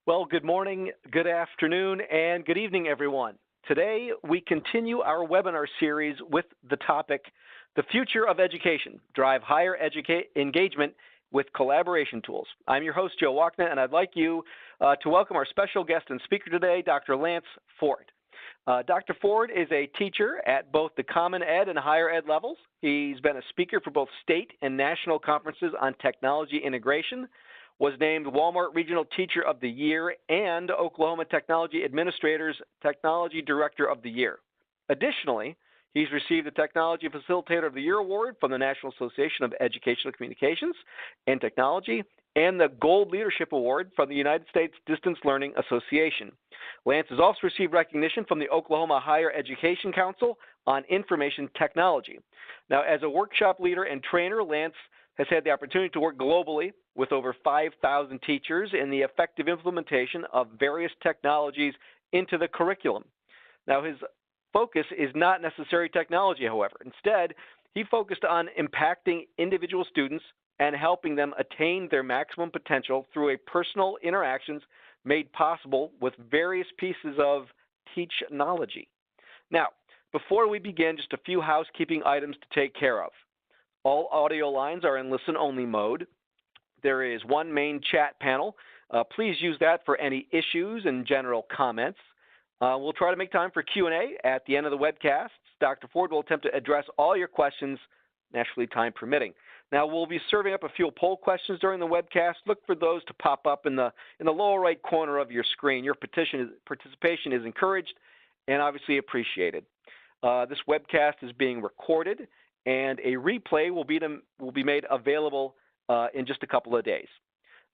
Well, good morning, good afternoon, and good evening, everyone. Today, we continue our webinar series with the topic, The Future of Education, Drive Higher Engagement with Collaboration Tools. I'm your host, Joe Walkna, and I'd like you to welcome our special guest and speaker today, Dr. Lance Ford. Dr. Ford is a teacher at both the Common Ed and Higher Ed levels. He's been a speaker for both state and national conferences on technology integration, was named Walmart Regional Teacher of the Year and Oklahoma Technology Administrator's Technology Director of the Year. Additionally, he's received the Technology Facilitator of the Year Award from the National Association of Educational Communications and Technology and the Gold Leadership Award from the United States Distance Learning Association. Lance has also received recognition from the Oklahoma Higher Education Council on Information Technology. Now, as a workshop leader and trainer, Lance has had the opportunity to work globally with over 5,000 teachers in the effective implementation of various technologies into the curriculum. Now, his focus is not necessary technology, however. Instead, he focused on impacting individual students and helping them attain their maximum potential through a personal interactions made possible with various pieces of Teachnology. Now, before we begin, just a few housekeeping items to take care of. All audio lines are in listen-only mode. There is one main chat panel. Please use that for any issues and general comments. We'll try to make time for Q&A at the end of the webcast. Dr. Ford will attempt to address all your questions, naturally time permitting. Now, we'll be serving up a few poll questions during the webcast. Look for those to pop up in the lower right corner of your screen. Your participation is encouraged and obviously appreciated. This webcast is being recorded, and a replay will be made available in just a couple of days.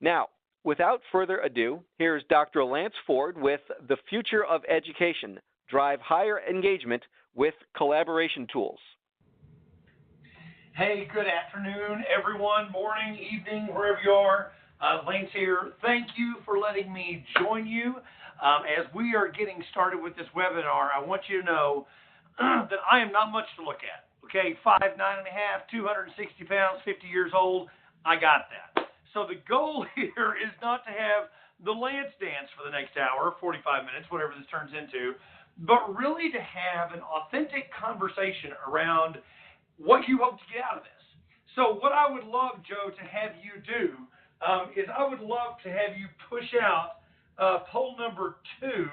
Now, without further ado, here's Dr. Lance Ford with The Future of Education, Drive Higher Engagement with Collaboration Tools. Hey, good afternoon, everyone, morning, evening, wherever you are. Lance here. Thank you for letting me join you. As we are getting started with this webinar, I want you to know that I am not much to look at. Okay, 5'9.5", 260 pounds, 50 years old. I got that. So the goal here is not to have the Lance dance for the next hour, 45 minutes, whatever this turns into, but really to have an authentic conversation around what you hope to get out of this. So what I would love, Joe, to have you do is I would love to have you push out poll number 2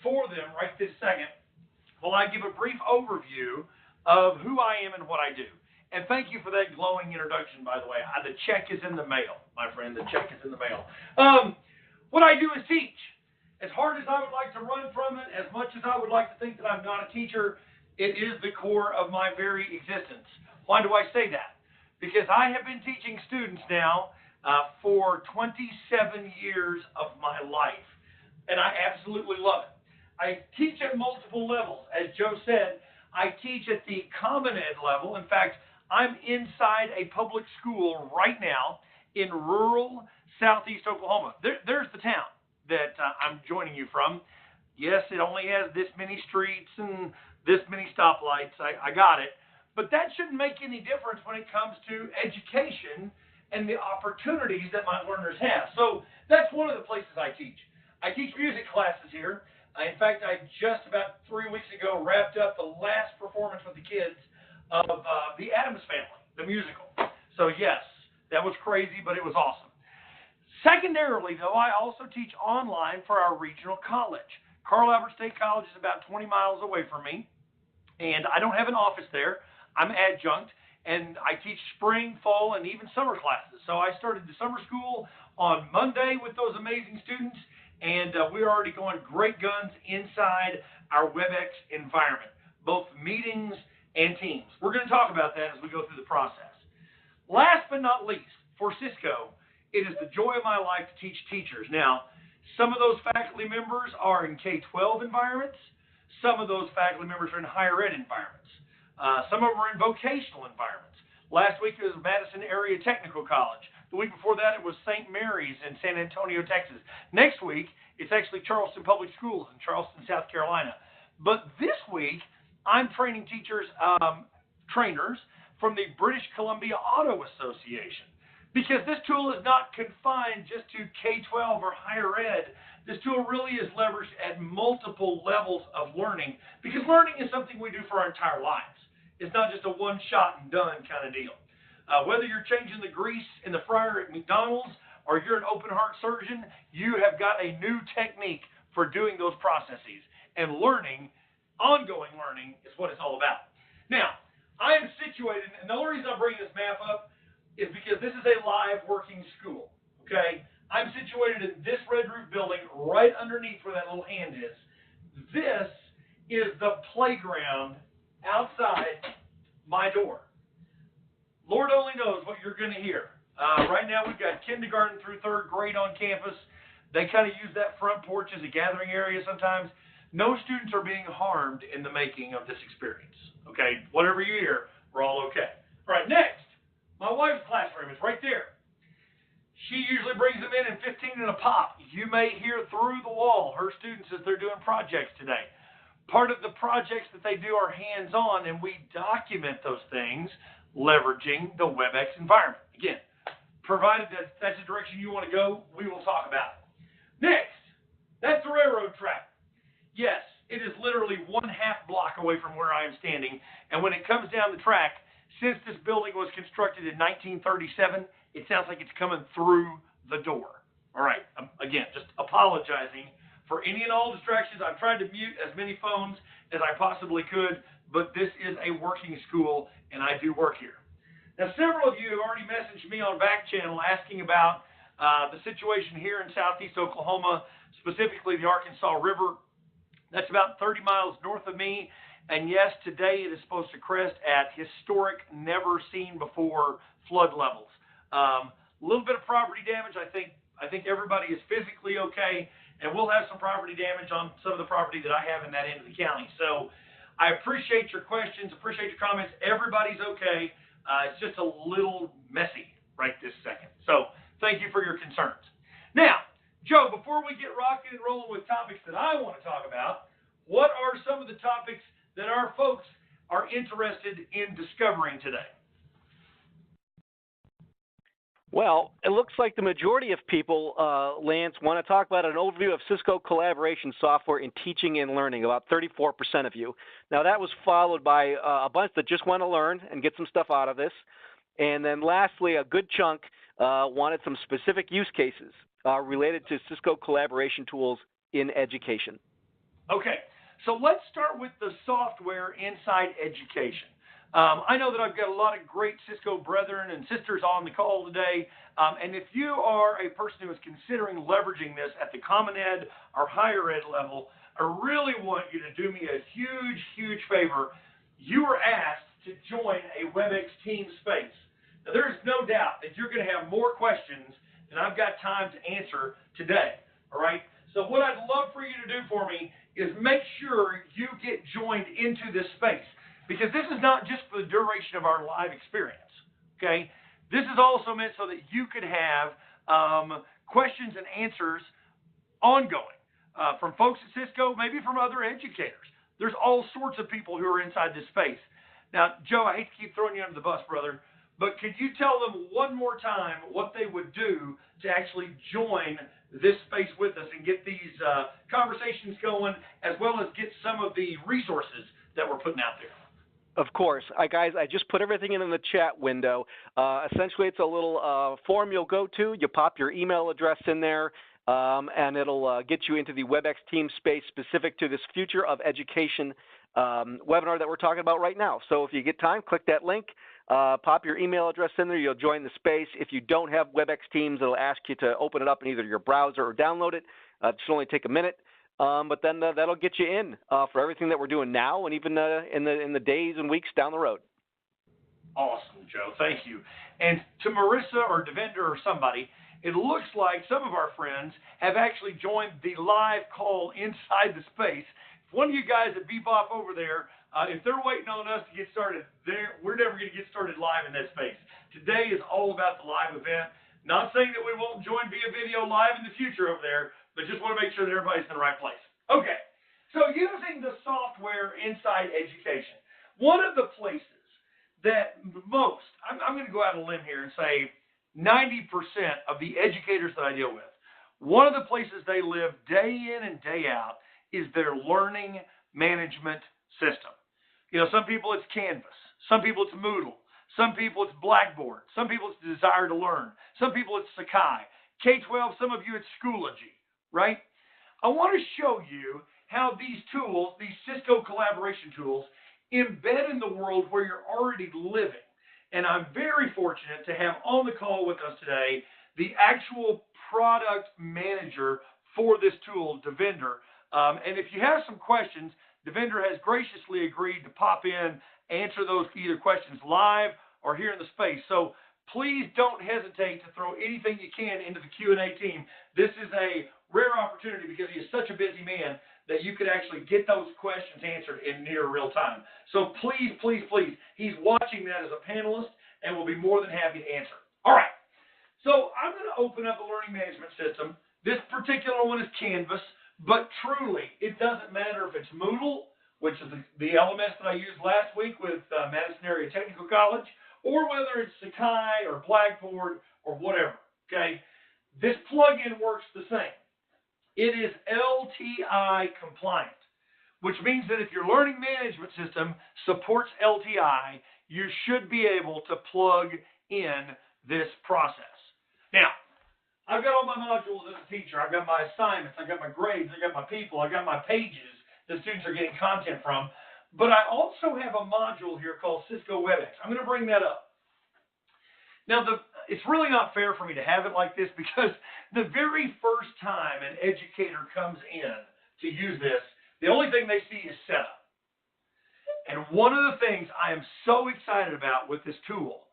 for them right this second while I give a brief overview of who I am and what I do. And thank you for that glowing introduction, by the way. The check is in the mail, my friend. The check is in the mail. What I do is teach. As hard as I would like to run from it, as much as I would like to think that I'm not a teacher, it is the core of my very existence. Why do I say that? Because I have been teaching students now for 27 years of my life, and I absolutely love it. I teach at multiple levels. As Joe said, I teach at the Common Ed level. In fact, I'm inside a public school right now in rural southeast Oklahoma. There's the town that I'm joining you from. Yes, it only has this many streets and this many stoplights. I got it. But that shouldn't make any difference when it comes to education and the opportunities that my learners have. So that's one of the places I teach. I teach music classes here. In fact, I just about 3 weeks ago wrapped up the last performance with the kids of The Addams Family, the musical. So yes, that was crazy, but it was awesome. Secondarily, though, I also teach online for our regional college. Carl Albert State College is about 20 miles away from me, and I don't have an office there. I'm adjunct, and I teach spring, fall, and even summer classes. So I started the summer school on Monday with those amazing students, and we're already going great guns inside our WebEx environment, both meetings and teams. We're going to talk about that as we go through the process. Last but not least, for Cisco, it is the joy of my life to teach teachers. Now, some of those faculty members are in K-12 environments. Some of those faculty members are in higher ed environments. Some of them are in vocational environments. Last week it was Madison Area Technical College. The week before that, it was St. Mary's in San Antonio, Texas. Next week, it's actually Charleston Public Schools in Charleston, South Carolina. But this week, I'm training teachers, trainers from the British Columbia Auto Association. Because this tool is not confined just to K-12 or higher ed. This tool really is leveraged at multiple levels of learning, because learning is something we do for our entire lives. It's not just a one-shot and done kind of deal. Whether you're changing the grease in the fryer at McDonald's or you're an open-heart surgeon, you have got a new technique for doing those processes. And learning, ongoing learning, is what it's all about. Now, I am situated, and the only reason I'm bringing this map up is because this is a live working school, okay? I'm situated in this red roof building right underneath where that little hand is. This is the playground outside my door. Lord only knows what you're going to hear. Right now we've got kindergarten through third grade on campus. They kind of use that front porch as a gathering area sometimes. No students are being harmed in the making of this experience, okay? Whatever you hear, we're all okay. All right, next, my wife's classroom is right there. She usually brings them in 15 a pop. You may hear through the wall her students as they're doing projects today. Part of the projects that they do are hands-on, and we document those things leveraging the WebEx environment. Again, provided that that's the direction you want to go, we will talk about it. Next, that's the railroad track. Yes, it is literally 1/2 block away from where I am standing, and when it comes down the track, since this building was constructed in 1937, it sounds like it's coming through the door. All right, again, just apologizing for any and all distractions. I've tried to mute as many phones as I possibly could, but this is a working school, and I do work here. Now, several of you have already messaged me on back channel asking about the situation here in southeast Oklahoma, specifically the Arkansas River. That's about 30 miles north of me. And yes, today it is supposed to crest at historic, never-seen-before flood levels. A little bit of property damage. I think everybody is physically okay, and we'll have some property damage on some of the property that I have in that end of the county. So I appreciate your questions, appreciate your comments. Everybody's okay. It's just a little messy right this second. So thank you for your concerns. Now, Joe, before we get rocking and rolling with topics that I want to talk about, what are some of the topics that our folks are interested in discovering today? Well, it looks like the majority of people, Lance, want to talk about an overview of Cisco collaboration software in teaching and learning, about 34% of you. Now, that was followed by a bunch that just want to learn and get some stuff out of this. And then lastly, a good chunk wanted some specific use cases related to Cisco collaboration tools in education. Okay, so let's start with the software inside education. I know that I've got a lot of great Cisco brethren and sisters on the call today, and if you are a person who is considering leveraging this at the Common Ed or higher ed level, I really want you to do me a huge, huge favor. You are asked to join a WebEx team space. Now, there is no doubt that you're going to have more questions than I've got time to answer today, all right? So what I'd love for you to do for me is make sure you get joined into this space, because this is not just for the duration of our live experience, okay? This is also meant so that you could have questions and answers ongoing from folks at Cisco, maybe from other educators. There's all sorts of people who are inside this space. Now, Joe, I hate to keep throwing you under the bus, brother, but could you tell them one more time what they would do to actually join this space with us and get these conversations going, as well as get some of the resources that we're putting out there? Of course. Guys, I just put everything in the chat window. Essentially, it's a little form you'll go to. You pop your email address in there, and it'll get you into the WebEx team space specific to this Future of Education webinar that we're talking about right now. So if you get time, click that link, pop your email address in there. You'll join the space. If you don't have WebEx Teams, it'll ask you to open it up in either your browser or download it. It should only take a minute. But then that'll get you in for everything that we're doing now, and even in the days and weeks down the road. Awesome, Joe. Thank you. And to Marissa or Devendra or somebody, it looks like some of our friends have actually joined the live call inside the space. If one of you guys at Bebop over there, if they're waiting on us to get started, we're never going to get started live in that space. Today is all about the live event. Not saying that we won't join via video live in the future over there, but just want to make sure that everybody's in the right place. Okay, so using the software inside education, one of the places that most, I'm going to go out on a limb here and say 90% of the educators that I deal with, one of the places they live day in and day out is their learning management system. You know, some people it's Canvas, some people it's Moodle, some people it's Blackboard, some people it's Desire to Learn, some people it's Sakai, K-12, some of you it's Schoology, right? I want to show you how these tools, these Cisco collaboration tools, embed in the world where you're already living. And I'm very fortunate to have on the call with us today the actual product manager for this tool, Devinder. And if you have some questions, Devinder has graciously agreed to pop in, answer those either questions live or here in the space. So please don't hesitate to throw anything you can into the Q&A team. This is a rare opportunity because he is such a busy man that you could actually get those questions answered in near real time. So please, please, please, he's watching that as a panelist and will be more than happy to answer. All right. So I'm going to open up the learning management system. This particular one is Canvas, but truly, it doesn't matter if it's Moodle, which is the LMS that I used last week with Madison Area Technical College, or whether it's Sakai or Blackboard or whatever, okay? This plugin works the same. It is LTI compliant, which means that if your learning management system supports LTI, you should be able to plug in this process. Now, I've got all my modules as a teacher. I've got my assignments. I've got my grades. I've got my people. I've got my pages that students are getting content from. But I also have a module here called Cisco WebEx. I'm going to bring that up. Now, it's really not fair for me to have it like this because the very first time an educator comes in to use this, the only thing they see is setup. And one of the things I am so excited about with this tool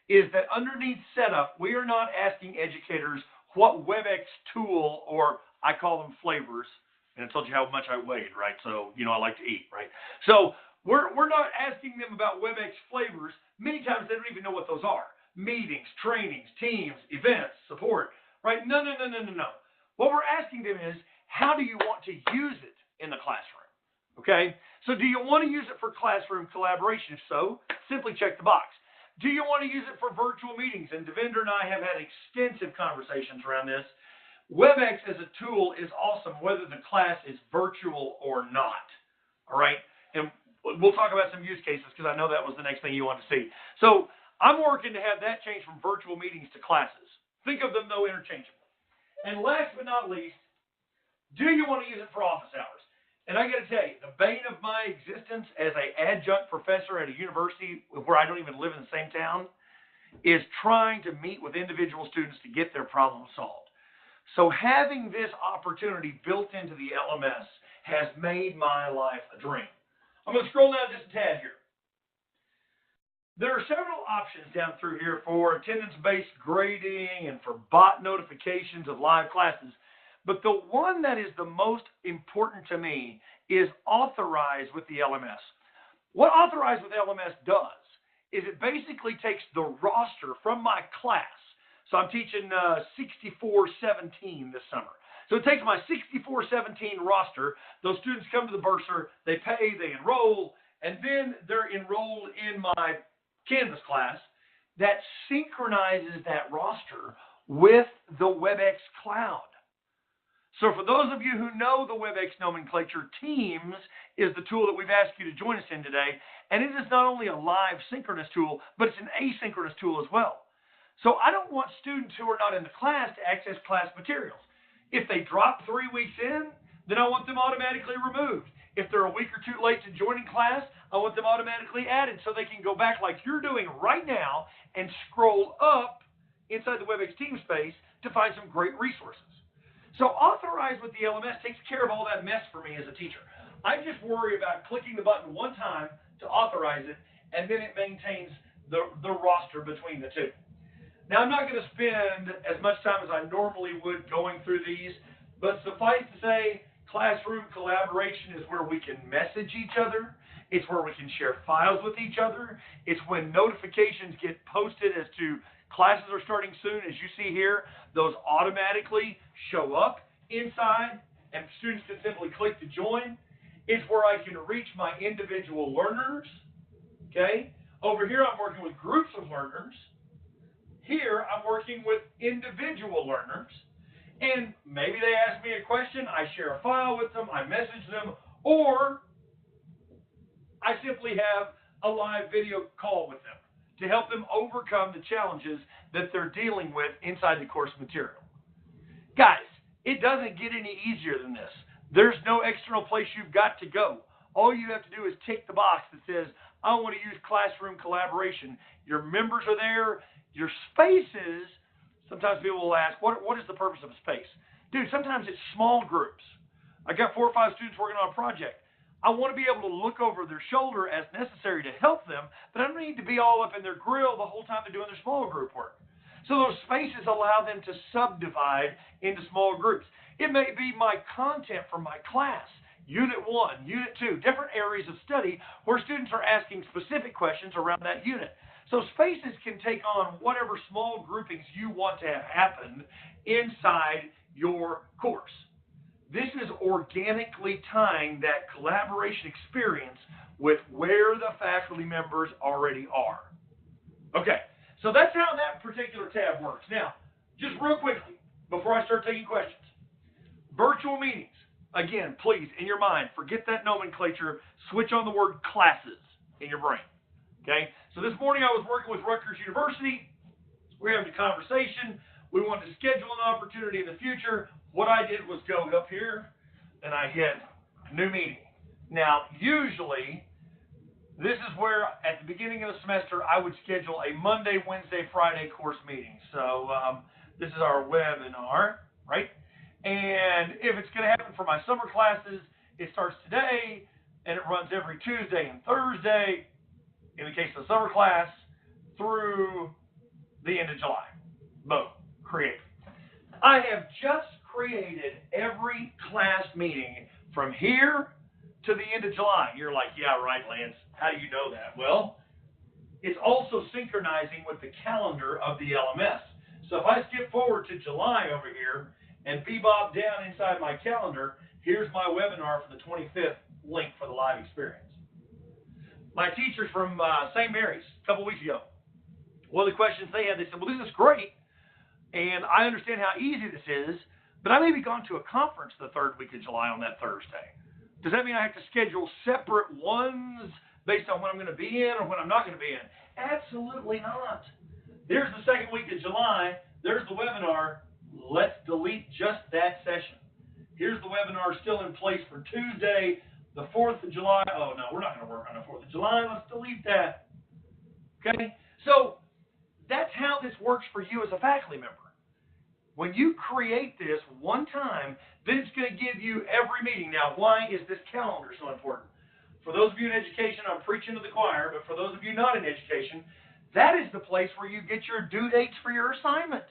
is that underneath setup, we are not asking educators what WebEx tool, or I call them flavors, and I told you how much I weighed, right? So, you know, I like to eat, right? So we're not asking them about WebEx flavors. Many times they don't even know what those are. Meetings, trainings, teams, events, support, right? No. What we're asking them is, how do you want to use it in the classroom? Okay? So do you want to use it for classroom collaboration? If so, simply check the box. Do you want to use it for virtual meetings? And Devinder and I have had extensive conversations around this. WebEx as a tool is awesome whether the class is virtual or not. All right? And we'll talk about some use cases because I know that was the next thing you want to see. So I'm working to have that change from virtual meetings to classes. Think of them, though, interchangeably. And last but not least, do you want to use it for office hours? And I got to tell you, the bane of my existence as an adjunct professor at a university where I don't even live in the same town is trying to meet with individual students to get their problem solved. So having this opportunity built into the LMS has made my life a dream. I'm going to scroll down just a tad here. There are several options down through here for attendance-based grading and for bot notifications of live classes. But the one that is the most important to me is Authorize with the LMS. What Authorize with LMS does is it basically takes the roster from my class. So I'm teaching 6417 this summer. So it takes my 6417 roster. Those students come to the bursar, they pay, they enroll, and then they're enrolled in my Canvas class that synchronizes that roster with the WebEx cloud. So for those of you who know the WebEx nomenclature, Teams is the tool that we've asked you to join us in today. And it is not only a live synchronous tool, but it's an asynchronous tool as well. So I don't want students who are not in the class to access class materials. If they drop 3 weeks in, then I want them automatically removed. If they're a week or two late to joining class, I want them automatically added so they can go back like you're doing right now and scroll up inside the WebEx team space to find some great resources. So Authorize with the LMS takes care of all that mess for me as a teacher. I just worry about clicking the button one time to authorize it, and then it maintains the roster between the two. Now, I'm not going to spend as much time as I normally would going through these, but suffice to say, classroom collaboration is where we can message each other. It's where we can share files with each other. It's when notifications get posted as to classes are starting soon. As you see here, those automatically show up inside, and students can simply click to join. It's where I can reach my individual learners. Okay? Over here, I'm working with groups of learners. Here, I'm working with individual learners, and maybe they ask me a question, I share a file with them, I message them, or I simply have a live video call with them to help them overcome the challenges that they're dealing with inside the course material. Guys, it doesn't get any easier than this. There's no external place you've got to go. All you have to do is tick the box that says, I want to use classroom collaboration. Your members are there. Your spaces, sometimes people will ask, what is the purpose of a space? Dude, sometimes it's small groups. I got 4 or 5 students working on a project. I want to be able to look over their shoulder as necessary to help them, but I don't need to be all up in their grill the whole time they're doing their small group work. So those spaces allow them to subdivide into small groups. It may be my content from my class, Unit 1, Unit 2, different areas of study where students are asking specific questions around that unit. So spaces can take on whatever small groupings you want to have happen inside your course. This is organically tying that collaboration experience with where the faculty members already are. Okay, so that's how that particular tab works. Now, just real quickly, before I start taking questions, virtual meetings. Again, please, in your mind, forget that nomenclature. Switch on the word classes in your brain. Okay, so this morning I was working with Rutgers University. We're having a conversation. We wanted to schedule an opportunity in the future. What I did was go up here, and I hit new meeting. Now, usually, this is where, at the beginning of the semester, I would schedule a Monday, Wednesday, Friday course meeting. So this is our webinar, right? And if it's going to happen for my summer classes, it starts today, and it runs every Tuesday and Thursday, in the case of the summer class, through the end of July. Boom, create. I have just created every class meeting from here to the end of July. You're like, yeah, right, Lance. How do you know that? Well, it's also synchronizing with the calendar of the LMS. So if I skip forward to July over here and bebop down inside my calendar, here's my webinar for the 25th link for the live experience. My teachers from St. Mary's a couple weeks ago, one of the questions they had, they said, well, this is great, and I understand how easy this is, but I may be going to a conference the 3rd week of July on that Thursday. Does that mean I have to schedule separate ones based on when I'm going to be in or when I'm not going to be in? Absolutely not. There's the 2nd week of July. There's the webinar. Let's delete just that session. Here's the webinar still in place for Tuesday, the 4th of July. Oh, no, we're not going to work on the 4th of July. Let's delete that. Okay? So that's how this works for you as a faculty member. When you create this one time, then it's going to give you every meeting. Now, why is this calendar so important? For those of you in education, I'm preaching to the choir, but for those of you not in education, that is the place where you get your due dates for your assignment.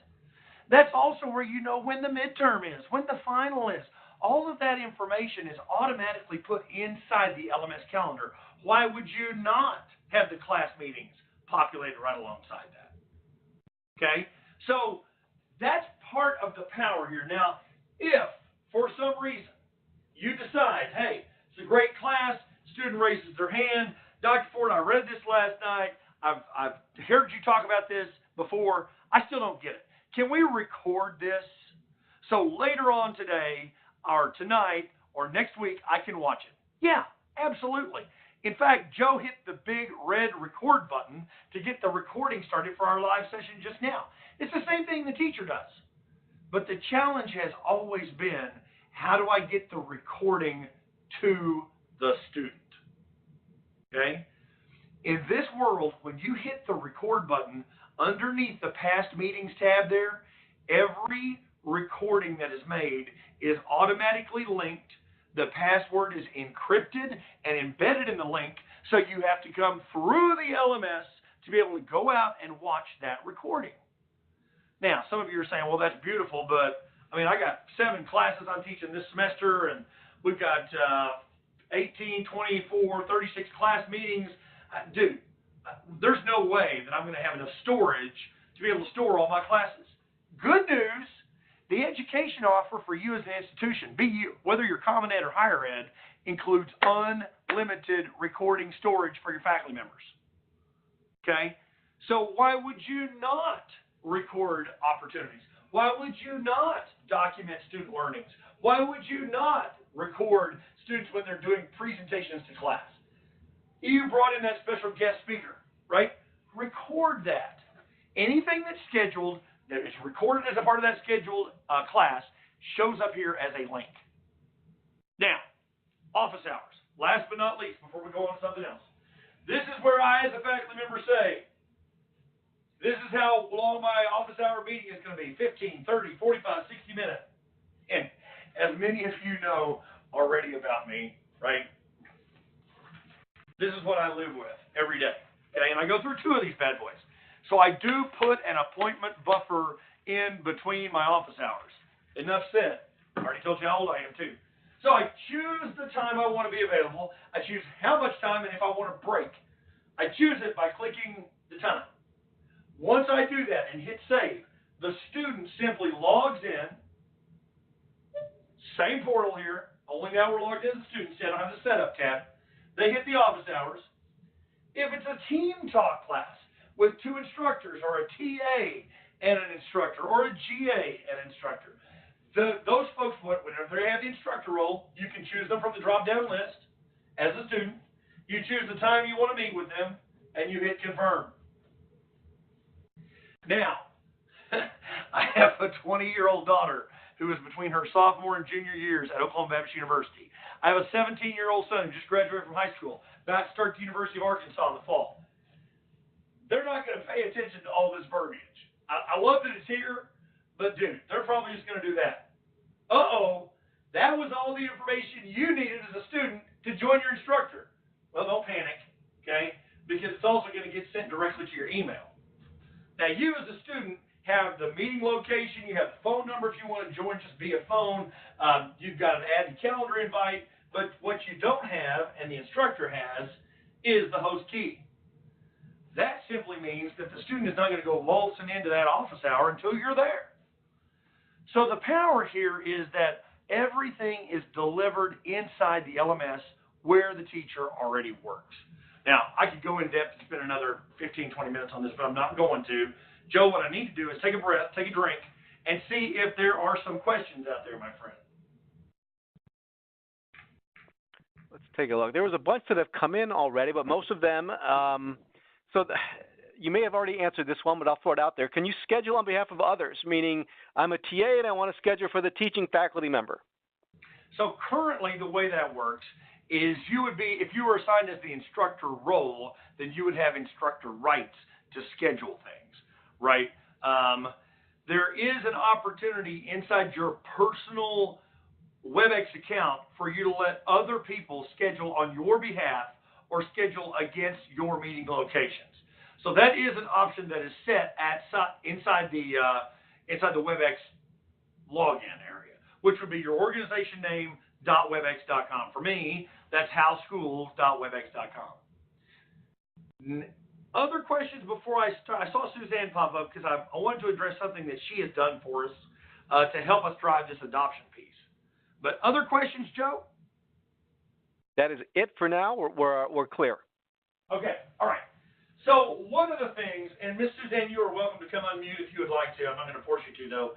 That's also where you know when the midterm is, when the final is. All of that information is automatically put inside the LMS calendar. Why would you not have the class meetings populated right alongside that? Okay? So that's part of the power here. Now, if for some reason you decide, hey, it's a great class, student raises their hand, Dr. Ford, I read this last night, I've heard you talk about this before, I still don't get it. Can we record this so later on today or tonight or next week I can watch it? Yeah, absolutely. In fact, Joe hit the big red record button to get the recording started for our live session just now. It's the same thing the teacher does. But the challenge has always been, how do I get the recording to the student? Okay? In this world, when you hit the record button, underneath the past meetings tab there, every recording that is made is automatically linked. The password is encrypted and embedded in the link, so you have to come through the LMS to be able to go out and watch that recording. Now, some of you are saying, well, that's beautiful, but, I mean, I got 7 classes I'm teaching this semester, and we've got 18, 24, 36 class meetings. Dude, there's no way that I'm going to have enough storage to be able to store all my classes. Good news, the education offer for you as an institution, BU, whether you're Common Ed or Higher Ed, includes unlimited recording storage for your faculty members. Okay? So why would you not record opportunities? Why would you not document student learnings? Why would you not record students when they're doing presentations to class? You brought in that special guest speaker, right? Record that. Anything that's scheduled, that is recorded as a part of that scheduled class, shows up here as a link. Now, office hours. Last but not least, before we go on to something else. This is where I, as a faculty member, say, this is how long my office hour meeting is going to be, 15, 30, 45, 60 minutes. And as many of you know already about me, right, this is what I live with every day. Okay, and I go through two of these bad boys. So I do put an appointment buffer in between my office hours. Enough said. I already told you how old I am, too. So I choose the time I want to be available. I choose how much time and if I want to break. I choose it by clicking the time. Once I do that and hit save, the student simply logs in. Same portal here, only now we're logged in as a student. I don't have the setup tab. They hit the office hours. If it's a team talk class with two instructors or a TA and an instructor or a GA and an instructor, those folks, whenever they have the instructor role, you can choose them from the drop-down list as a student. You choose the time you want to meet with them, and you hit confirm. Now, I have a 20-year-old daughter who is between her sophomore and junior years at Oklahoma Baptist University. I have a 17-year-old son who just graduated from high school, about to start the University of Arkansas in the fall. They're not going to pay attention to all this verbiage. I love that it's here, but dude, they're probably just going to do that. That was all the information you needed as a student to join your instructor. Well, don't panic, okay? Because it's also going to get sent directly to your email. Now, you as a student have the meeting location, you have the phone number if you want to join just via phone, you've got an add to calendar invite, but what you don't have, and the instructor has, is the host key. That simply means that the student is not going to go waltzing into that office hour until you're there. So the power here is that everything is delivered inside the LMS where the teacher already works. Now, I could go in depth and spend another 15, 20 minutes on this, but I'm not going to. Joe, what I need to do is take a breath, take a drink, and see if there are some questions out there, my friend. Let's take a look. There was a bunch that have come in already, but most of them, you may have already answered this one, but I'll throw it out there. Can you schedule on behalf of others? Meaning, I'm a TA and I want to schedule for the teaching faculty member. So currently, the way that works is you would be, if you were assigned as the instructor role, then you would have instructor rights to schedule things, right? There is an opportunity inside your personal WebEx account for you to let other people schedule on your behalf or schedule against your meeting locations. So that is an option that is set inside the WebEx login area, which would be your organization name .webex.com. For me, that's howschools.webex.com. Other questions before I start? I saw Suzanne pop up because I wanted to address something that she has done for us to help us drive this adoption piece. But other questions, Joe? That is it for now. We're clear. Okay. All right. So one of the things, and Miss Suzanne, you are welcome to come unmute if you would like to. I'm not going to force you to, though.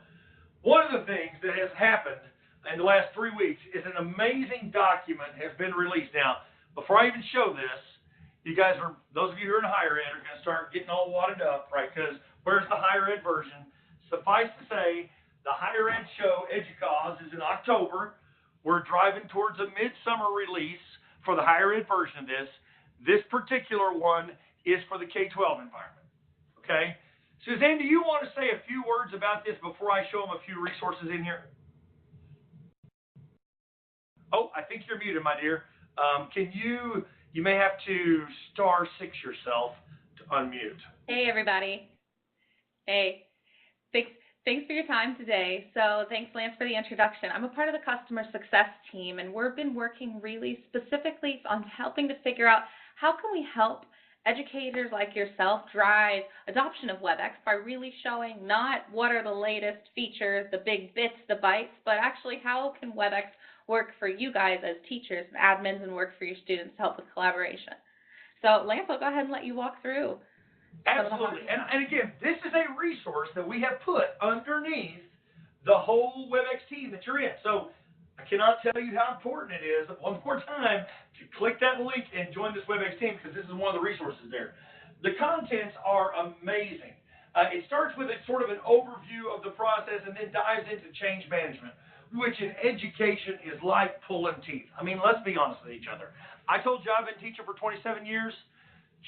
One of the things that has happened in the last 3 weeks is an amazing document has been released. Now, before I even show this, you guys are, those of you who are in higher ed are going to start getting all wadded up, right? Because where's the higher ed version? Suffice to say, the higher ed show, EDUCAUSE, is in October. We're driving towards a midsummer release for the higher ed version of this. This particular one is for the K-12 environment, okay? Suzanne, do you want to say a few words about this before I show them a few resources in here? Oh, I think you're muted, my dear. You may have to *6 yourself to unmute. Hey, everybody. Hey, thanks for your time today. So thanks, Lance, for the introduction. I'm a part of the customer success team, and we've been working really specifically on helping to figure out how can we help educators like yourself drive adoption of WebEx by really showing not what are the latest features, the big bits, the bytes, but actually how can WebEx work for you guys as teachers and admins and work for your students to help with collaboration. So Lance, I'll go ahead and let you walk through Absolutely. And again, this is a resource that we have put underneath the whole WebEx team that you're in. So I cannot tell you how important it is, one more time, to click that link and join this WebEx team, because this is one of the resources there. The contents are amazing. It starts with a sort of an overview of the process and then dives into change management, which in education is like pulling teeth. I mean, let's be honest with each other. I told you I've been teaching for 27 years.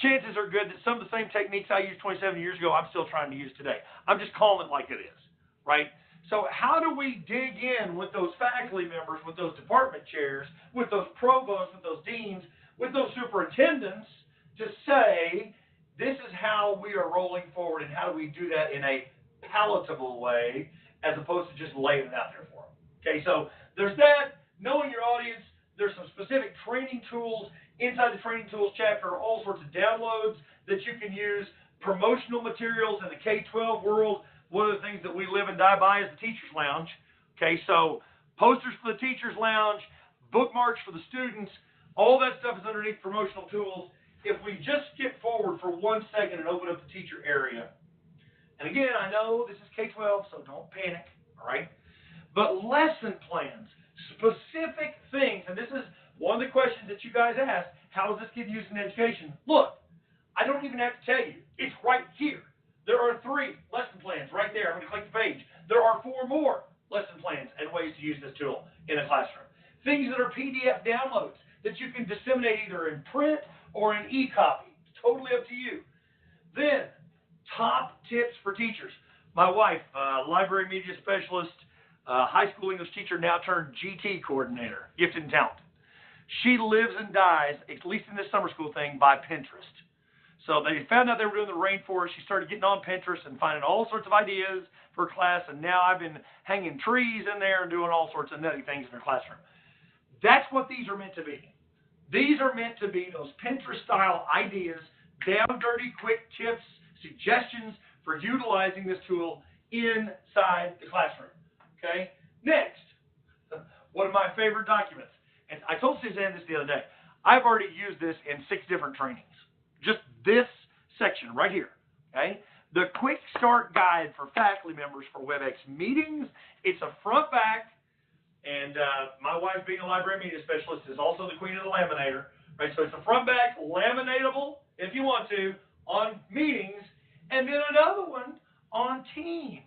Chances are good that some of the same techniques I used 27 years ago, I'm still trying to use today. I'm just calling it like it is, right? So how do we dig in with those faculty members, with those department chairs, with those provosts, with those deans, with those superintendents to say, this is how we are rolling forward, and how do we do that in a palatable way as opposed to just laying it out there for them? Okay, so there's that, knowing your audience. There's some specific training tools. Inside the training tools chapter are all sorts of downloads that you can use, promotional materials in the K-12 world. One of the things that we live and die by is the Teacher's Lounge. Okay, so posters for the Teacher's Lounge, bookmarks for the students, all that stuff is underneath promotional tools. If we just skip forward for 1 second and open up the teacher area. And again, I know this is K-12, so don't panic, all right? But lesson plans, specific things, and this is one of the questions that you guys asked, how does this get used in education? Look, I don't even have to tell you. It's right here. There are 3 lesson plans right there. I'm going to click the page. There are 4 more lesson plans and ways to use this tool in a classroom. Things that are PDF downloads that you can disseminate either in print or in e-copy. It's totally up to you. Then, top tips for teachers. My wife, library media specialist, high school English teacher, now turned GT coordinator, gifted and talented. She lives and dies, at least in this summer school thing, by Pinterest. So they found out they were doing the rainforest. She started getting on Pinterest and finding all sorts of ideas for class, and now I've been hanging trees in there and doing all sorts of nutty things in her classroom. That's what these are meant to be. These are meant to be those Pinterest-style ideas, down dirty, quick tips, suggestions for utilizing this tool inside the classroom. Okay? Next, one of my favorite documents. And I told Suzanne this the other day. I've already used this in 6 different trainings. Just this section right here. Okay? The Quick Start Guide for faculty members for WebEx meetings. It's a front back. And my wife, being a library media specialist, is also the queen of the laminator. Right? So it's a front back, laminatable, if you want to, on meetings. And then another one on teams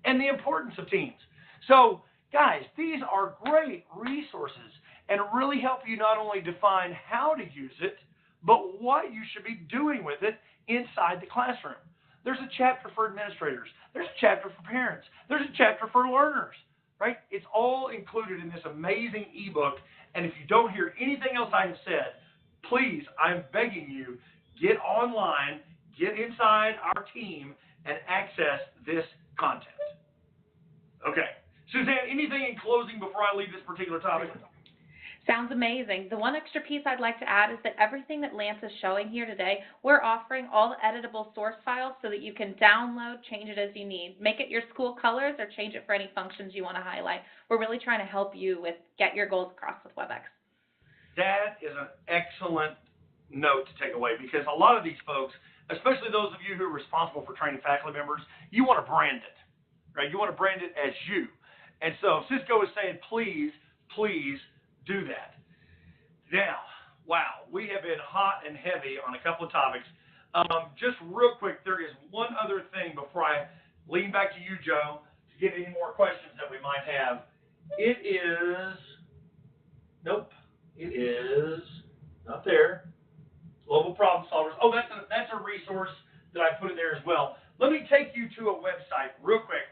and the importance of teams. So, guys, these are great resources and really help you not only define how to use it, but what you should be doing with it inside the classroom. There's a chapter for administrators. There's a chapter for parents. There's a chapter for learners, right? It's all included in this amazing ebook. And if you don't hear anything else I have said, please, I'm begging you, get online, get inside our team, and access this content. Okay. Suzanne, anything in closing before I leave this particular topic? Sounds amazing. The one extra piece I'd like to add is that everything that Lance is showing here today, we're offering all editable source files so that you can download, change it as you need. Make it your school colors or change it for any functions you want to highlight. We're really trying to help you with get your goals across with WebEx. That is an excellent note to take away, because a lot of these folks, especially those of you who are responsible for training faculty members, you want to brand it, right? You want to brand it as you. And so Cisco is saying, please, please do that. Now, wow, we have been hot and heavy on a couple of topics. Just real quick, there is one other thing before I lean back to you, Joe, to get any more questions that we might have. It is, nope, it is not there. Global Problem Solvers. Oh, that's a resource that I put in there as well. Let me take you to a website real quick.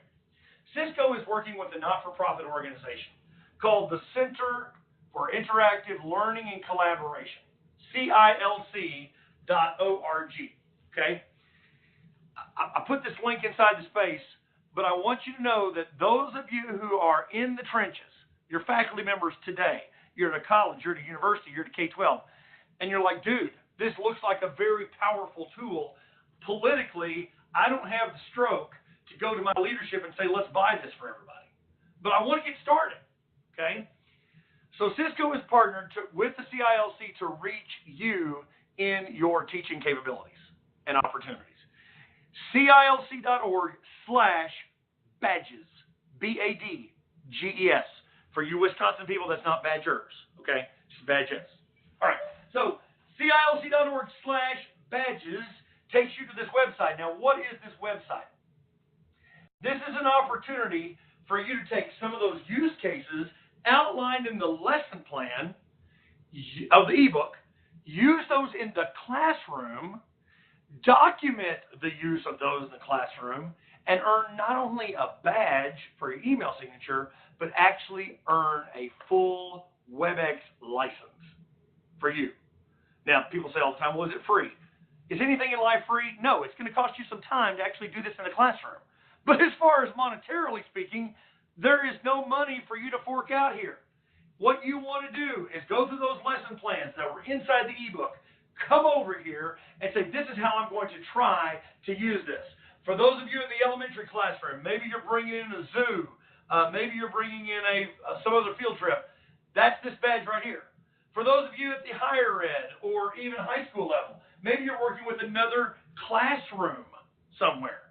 Cisco is working with a not-for-profit organization called the Center for Interactive Learning and Collaboration, CILC.org. Okay? I put this link inside the space, but I want you to know that those of you who are in the trenches, your faculty members today, you're at a college, you're at a university, you're at a K-12, and you're like, dude, this looks like a very powerful tool. Politically, I don't have the stroke to go to my leadership and say, let's buy this for everybody. But I want to get started, okay? So Cisco is partnered with the CILC to reach you in your teaching capabilities and opportunities. CILC.org/badges, BADGES. For you Wisconsin people, that's not badgers, okay? Just badges. All right, so CILC.org/badges takes you to this website. Now, what is this website? This is an opportunity for you to take some of those use cases outlined in the lesson plan of the ebook, use those in the classroom, document the use of those in the classroom, and earn not only a badge for your email signature, but actually earn a full WebEx license for you. Now, people say all the time, well, is it free? Is anything in life free? No, it's going to cost you some time to actually do this in a classroom. But as far as monetarily speaking, there is no money for you to fork out here. What you want to do is go through those lesson plans that were inside the ebook, come over here and say, this is how I'm going to try to use this. For those of you in the elementary classroom, maybe you're bringing in a zoo, maybe you're bringing in some other field trip. That's this badge right here. For those of you at the higher ed or even high school level, maybe you're working with another classroom somewhere,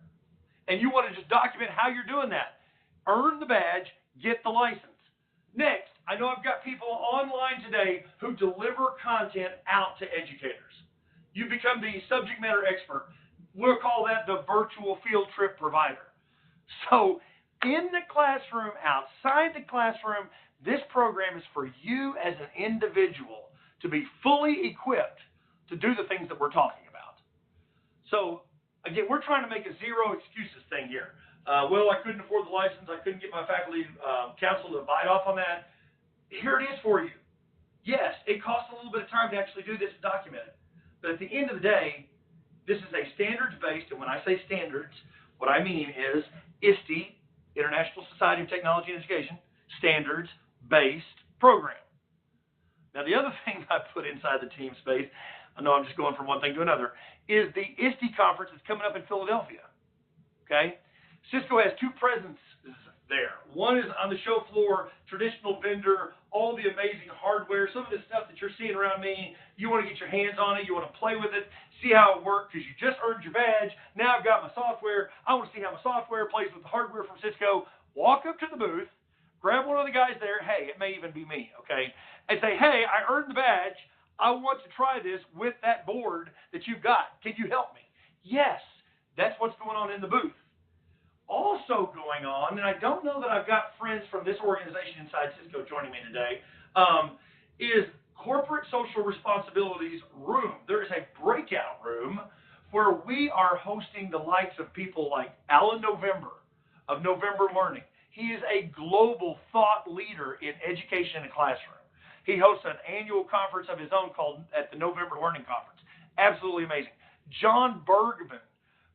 and you want to just document how you're doing that. Earn the badge, get the license. Next, I know I've got people online today who deliver content out to educators. You become the subject matter expert. We'll call that the virtual field trip provider. So in the classroom, outside the classroom, this program is for you as an individual to be fully equipped to do the things that we're talking about. So again, we're trying to make a zero excuses thing here. Well, I couldn't afford the license. I couldn't get my faculty council to bite off on that. Here it is for you. Yes, it costs a little bit of time to actually do this and document it. But at the end of the day, this is a standards-based, and when I say standards, what I mean is ISTE, International Society of Technology and Education, standards-based program. Now, the other thing I put inside the team space, I know I'm just going from one thing to another, is the ISTE conference that's coming up in Philadelphia. Okay? Cisco has two presences there. One is on the show floor, traditional vendor, all the amazing hardware, some of the stuff that you're seeing around me. You want to get your hands on it. You want to play with it, see how it works because you just earned your badge. Now I've got my software. I want to see how my software plays with the hardware from Cisco. Walk up to the booth, grab one of the guys there. Hey, it may even be me, okay? And say, hey, I earned the badge. I want to try this with that board that you've got. Can you help me? Yes, that's what's going on in the booth. Also going on, and I don't know that I've got friends from this organization inside Cisco joining me today, is Corporate Social Responsibilities Room. There is a breakout room where we are hosting the likes of people like Alan November of November Learning. He is a global thought leader in education in the classroom. He hosts an annual conference of his own called at the November Learning Conference. Absolutely amazing. John Bergman,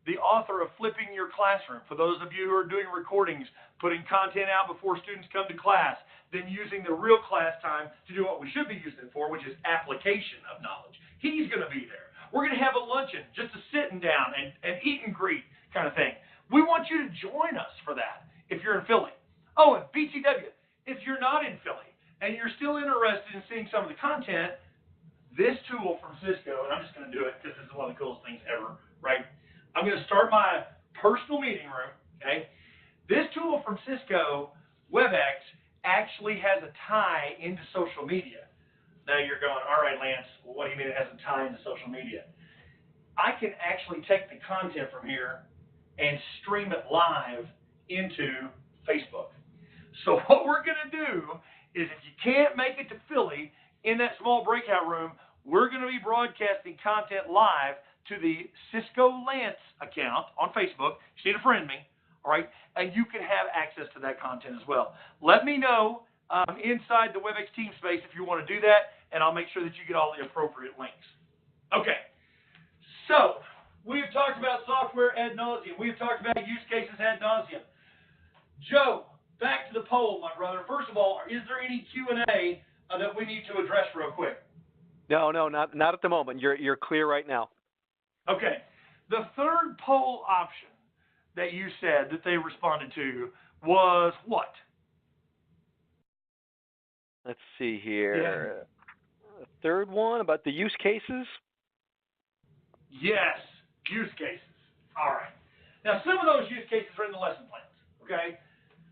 the author of Flipping Your Classroom. For those of you who are doing recordings, putting content out before students come to class, then using the real class time to do what we should be using it for, which is application of knowledge. He's going to be there. We're going to have a luncheon, just a sitting down and eat and greet kind of thing. We want you to join us for that if you're in Philly. Oh, and BTW, if you're not in Philly and you're still interested in seeing some of the content, this tool from Cisco, and I'm just going to do it because this is one of the coolest things ever, right? I'm going to start my personal meeting room, okay? This tool from Cisco, WebEx, actually has a tie into social media. Now you're going, all right, Lance, well, what do you mean it has a tie into social media? I can actually take the content from here and stream it live into Facebook. So what we're going to do is if you can't make it to Philly in that small breakout room, we're going to be broadcasting content live to the Cisco Lance account on Facebook. You need to friend me, all right? And you can have access to that content as well. Let me know inside the WebEx team space if you want to do that, and I'll make sure that you get all the appropriate links. Okay, so we've talked about software ad nauseum. We've talked about use cases ad nauseum. Joe, back to the poll, my brother. First of all, is there any Q&A that we need to address real quick? No, not at the moment. You're clear right now. Okay. The third poll option that you said that they responded to was what? Let's see here. Yeah. The third one about the use cases? Yes, use cases. All right. Now, some of those use cases are in the lesson plans, okay?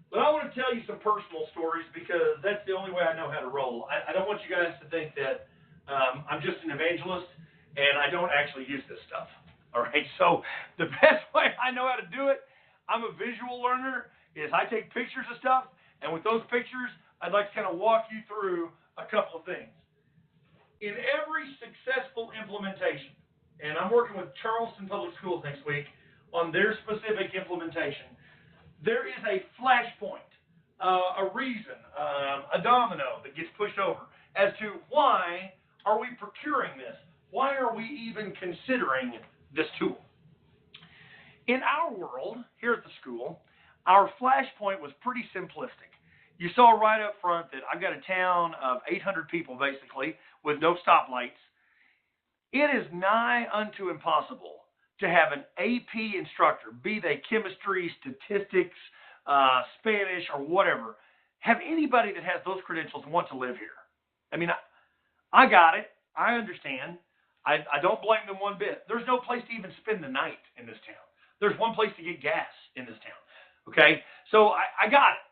But I want to tell you some personal stories because that's the only way I know how to roll. I don't want you guys to think that I'm just an evangelist and I don't actually use this stuff. All right, so the best way I know how to do it, I'm a visual learner, is I take pictures of stuff, and with those pictures, I'd like to kind of walk you through a couple of things. In every successful implementation, and I'm working with Charleston Public Schools next week on their specific implementation, there is a flashpoint, a reason, a domino that gets pushed over as to why are we procuring this? Why are we even considering this tool? In our world, here at the school, our flashpoint was pretty simplistic. You saw right up front that I've got a town of 800 people, basically, with no stoplights. It is nigh unto impossible to have an AP instructor, be they chemistry, statistics, Spanish, or whatever, have anybody that has those credentials want to live here. I mean, I got it. I understand. I don't blame them one bit. There's no place to even spend the night in this town. There's one place to get gas in this town. Okay? So I got it.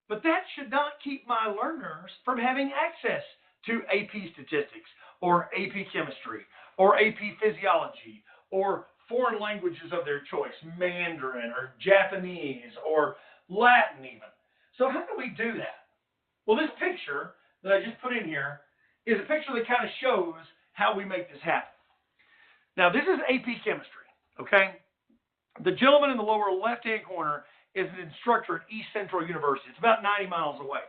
But that should not keep my learners from having access to AP statistics or AP chemistry or AP physiology or foreign languages of their choice, Mandarin or Japanese or Latin even. So how do we do that? Well, this picture that I just put in here is a picture that kind of shows how we make this happen. Now, this is AP chemistry, okay? The gentleman in the lower left-hand corner is an instructor at East Central University. It's about 90 miles away.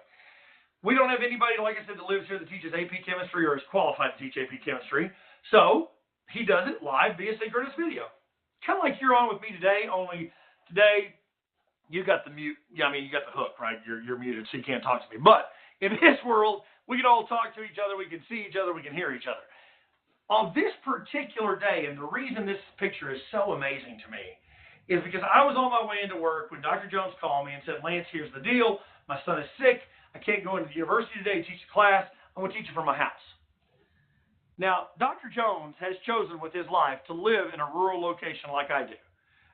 We don't have anybody, like I said, that lives here that teaches AP chemistry or is qualified to teach AP chemistry. So he does it live via synchronous video. Kind of like you're on with me today, only today you got the mute. Yeah, I mean, you got the hook, right? You're muted, so you can't talk to me. But in this world, we can all talk to each other. We can see each other. We can hear each other. On this particular day, and the reason this picture is so amazing to me is because I was on my way into work when Dr. Jones called me and said, Lance, here's the deal. My son is sick. I can't go into the university today to teach a class. I'm going to teach it from my house. Now, Dr. Jones has chosen with his life to live in a rural location like I do.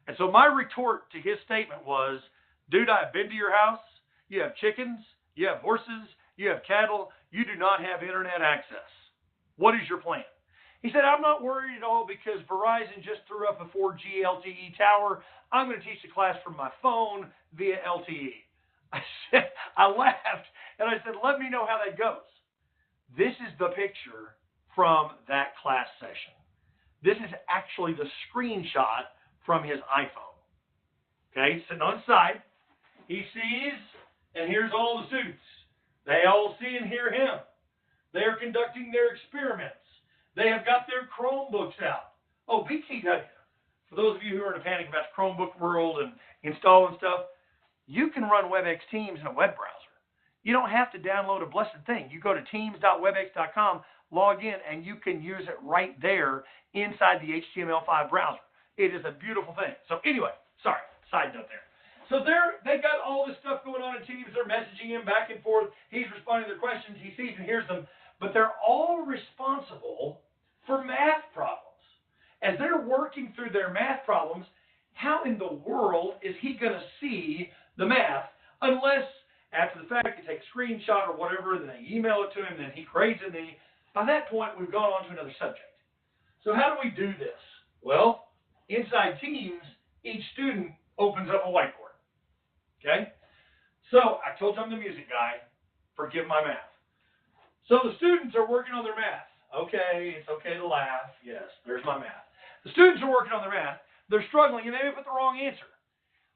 And so my retort to his statement was, dude, I've been to your house. You have chickens. You have horses. You have cattle. You do not have internet access. What is your plan? He said, I'm not worried at all because Verizon just threw up a 4G LTE tower. I'm going to teach the class from my phone via LTE. I laughed, and I said, let me know how that goes. This is the picture from that class session. This is actually the screenshot from his iPhone. Okay, sitting on the side. He sees, and here's all the students. They all see and hear him. They are conducting their experiments. They have got their Chromebooks out. Oh, BTW, for those of you who are in a panic about the Chromebook world and installing stuff, you can run WebEx Teams in a web browser. You don't have to download a blessed thing. You go to teams.webex.com, log in, and you can use it right there inside the HTML5 browser. It is a beautiful thing. So anyway, sorry, side note there. So they got all this stuff going on in Teams. They're messaging him back and forth. He's responding to their questions. He sees and hears them. But they're all responsible for math problems. As they're working through their math problems, how in the world is he going to see the math unless after the fact you take a screenshot or whatever, and then they email it to him, and then he grades it, and by that point we've gone on to another subject. So how do we do this? Well, inside Teams, each student opens up a whiteboard. Okay? So I told you I'm the music guy. Forgive my math. So the students are working on their math. Okay, it's okay to laugh. Yes, there's my math. The students are working on their math. They're struggling, and they may put the wrong answer.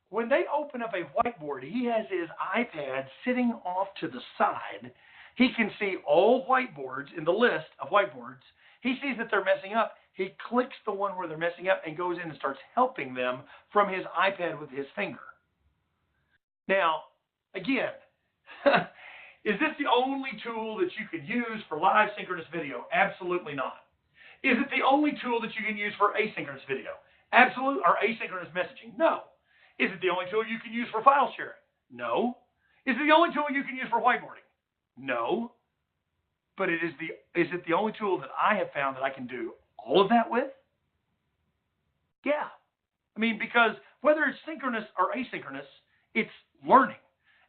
When they open up a whiteboard, he has his iPad sitting off to the side. He can see all whiteboards in the list of whiteboards. He sees that they're messing up. He clicks the one where they're messing up and goes in and starts helping them from his iPad with his finger. Now, again, is this the only tool that you can use for live synchronous video? Absolutely not. Is it the only tool that you can use for asynchronous video? Absolutely, or asynchronous messaging? No. Is it the only tool you can use for file sharing? No. Is it the only tool you can use for whiteboarding? No. But is it the only tool that I have found that I can do all of that with? Yeah. I mean, because Whether it's synchronous or asynchronous, it's learning.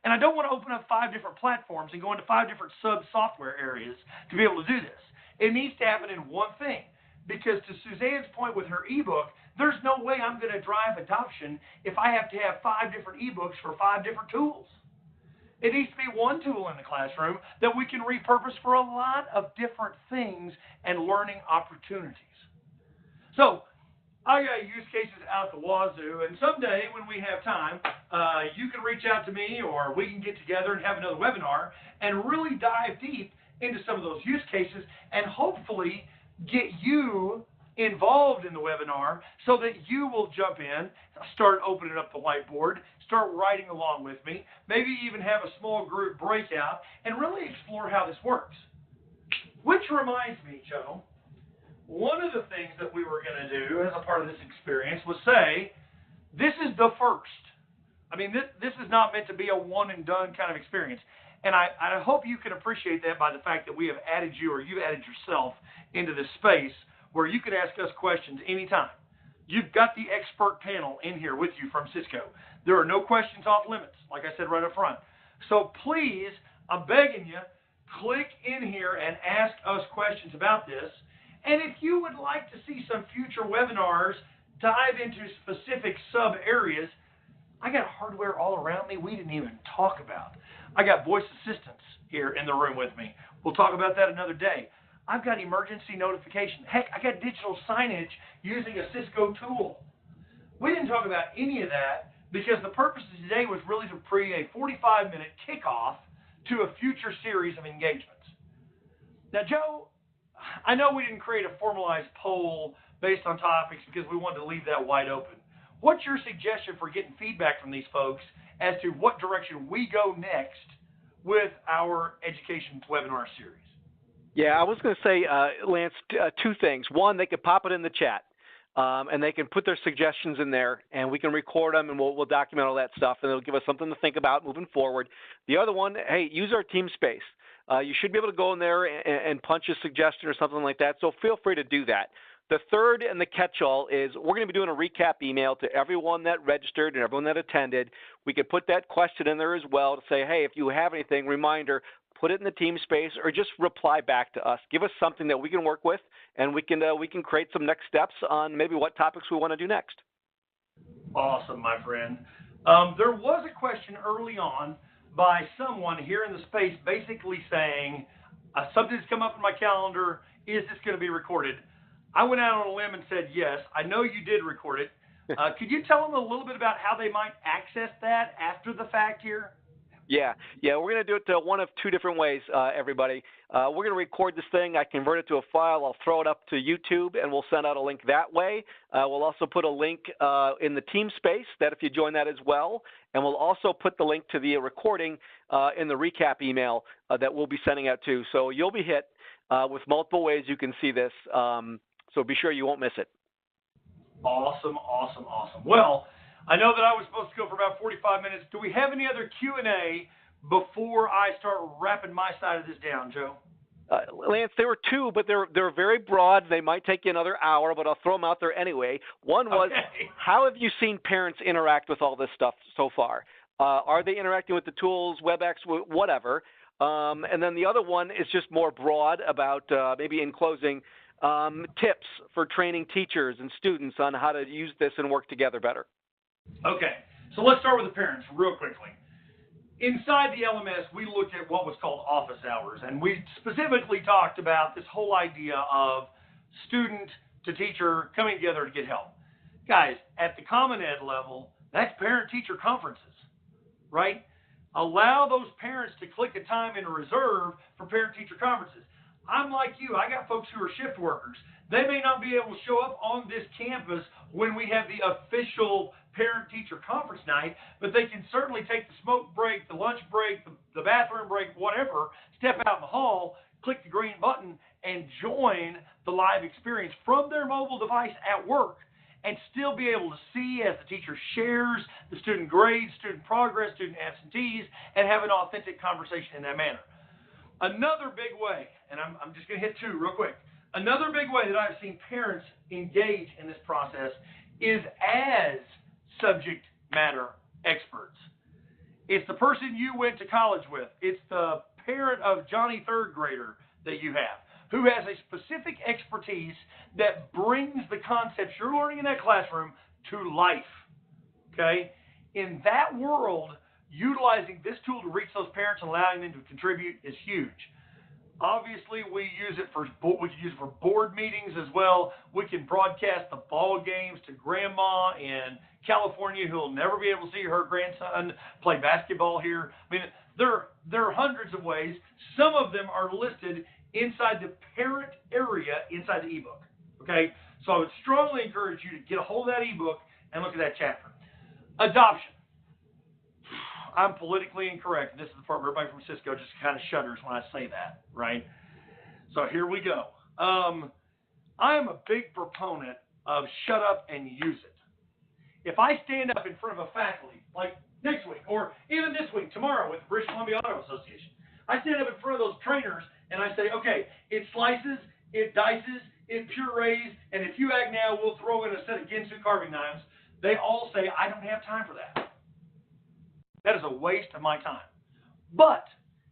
And I don't want to open up 5 different platforms and go into 5 different sub-software areas to be able to do this. It needs to happen in one thing. Because to Suzanne's point with her ebook, there's no way I'm going to drive adoption if I have to have 5 different ebooks for 5 different tools. It needs to be one tool in the classroom that we can repurpose for a lot of different things and learning opportunities. So I got use cases out the wazoo, and someday when we have time, you can reach out to me or we can get together and have another webinar and really dive deep into some of those use cases and hopefully get you involved in the webinar so that you will jump in, start opening up the whiteboard, start writing along with me, maybe even have a small group breakout and really explore how this works. Which reminds me, Joe, one of the things that we were going to do as a part of this experience was say, this is the first. I mean, this is not meant to be a one and done kind of experience. And I hope you can appreciate that by the fact that we have added you or you've added yourself into this space where you can ask us questions anytime. You've got the expert panel in here with you from Cisco. There are no questions off limits, like I said right up front. So please, I'm begging you, click in here and ask us questions about this. And if you would like to see some future webinars dive into specific sub areas, I got hardware all around me we didn't even talk about. I got voice assistants here in the room with me. We'll talk about that another day. I've got emergency notification. Heck, I got digital signage using a Cisco tool. We didn't talk about any of that because the purpose of today was really to create a 45-minute kickoff to a future series of engagements. Now, Joe, I know we didn't create a formalized poll based on topics because we wanted to leave that wide open. What's your suggestion for getting feedback from these folks as to what direction we go next with our education webinar series? Yeah, I was going to say, Lance, 2 things. One, they could pop it in the chat, and they can put their suggestions in there, and we can record them, and we'll document all that stuff, and it'll give us something to think about moving forward. The other one, hey, use our team space. You should be able to go in there and punch a suggestion or something like that, so feel free to do that. The third and the catch-all is we're going to be doing a recap email to everyone that registered and everyone that attended. We could put that question in there as well to say, hey, if you have anything, reminder, put it in the team space or just reply back to us. Give us something that we can work with, and we can create some next steps on maybe what topics we want to do next. Awesome, my friend. There was a question early on by someone here in the space basically saying, something's come up in my calendar. Is this going to be recorded? I went out on a limb and said yes. I know you did record it. Could you tell them a little bit about how they might access that after the fact here? Yeah, we're going to do it one of 2 different ways, everybody. We're going to record this thing. I convert it to a file. I'll throw it up to YouTube, and we'll send out a link that way. We'll also put a link in the team space that if you join that as well, and we'll also put the link to the recording in the recap email that we'll be sending out too. So you'll be hit with multiple ways you can see this. So be sure you won't miss it. Awesome. Well, I know that I was supposed to go for about 45 minutes. Do we have any other Q&A before I start wrapping my side of this down, Joe? Lance, there were 2, but they're very broad. They might take you another hour, but I'll throw them out there anyway. One was, How have you seen parents interact with all this stuff so far? Are they interacting with the tools, WebEx, whatever? And then the other one is just more broad about maybe in closing, tips for training teachers and students on how to use this and work together better. Okay, so let's start with the parents real quickly. Inside the LMS, we looked at what was called office hours, and we specifically talked about this whole idea of student to teacher coming together to get help. Guys, at the Common Ed level, that's parent-teacher conferences, right? Allow those parents to click a time in reserve for parent-teacher conferences. I'm like you. I got folks who are shift workers. They may not be able to show up on this campus when we have the official parent-teacher conference night, but they can certainly take the smoke break, the lunch break, the bathroom break, whatever, step out in the hall, click the green button, and join the live experience from their mobile device at work and still be able to see as the teacher shares the student grades, student progress, student absentees, and have an authentic conversation in that manner. Another big way, and I'm just going to hit 2 real quick. Another big way that I've seen parents engage in this process is as subject matter experts. It's the person you went to college with. It's the parent of Johnny third grader that you have, who has a specific expertise that brings the concepts you're learning in that classroom to life. Okay? In that world, utilizing this tool to reach those parents and allowing them to contribute is huge. Obviously, we can use it for board meetings as well. We can broadcast the ball games to grandma in California who will never be able to see her grandson play basketball here. I mean, there are hundreds of ways. Some of them are listed inside the parent area inside the ebook. Okay, so I would strongly encourage you to get a hold of that ebook and look at that chapter. Adoption. I'm politically incorrect. And this is the part where everybody from Cisco just kind of shudders when I say that, right? So here we go. I am a big proponent of shut up and use it. If I stand up in front of a faculty, like next week, or even this week, tomorrow with the British Columbia Auto Association, I stand up in front of those trainers and I say, okay, it slices, it dices, it purees, and if you act now, we'll throw in a set of Ginsu carving knives. They all say, I don't have time for that. That is a waste of my time. But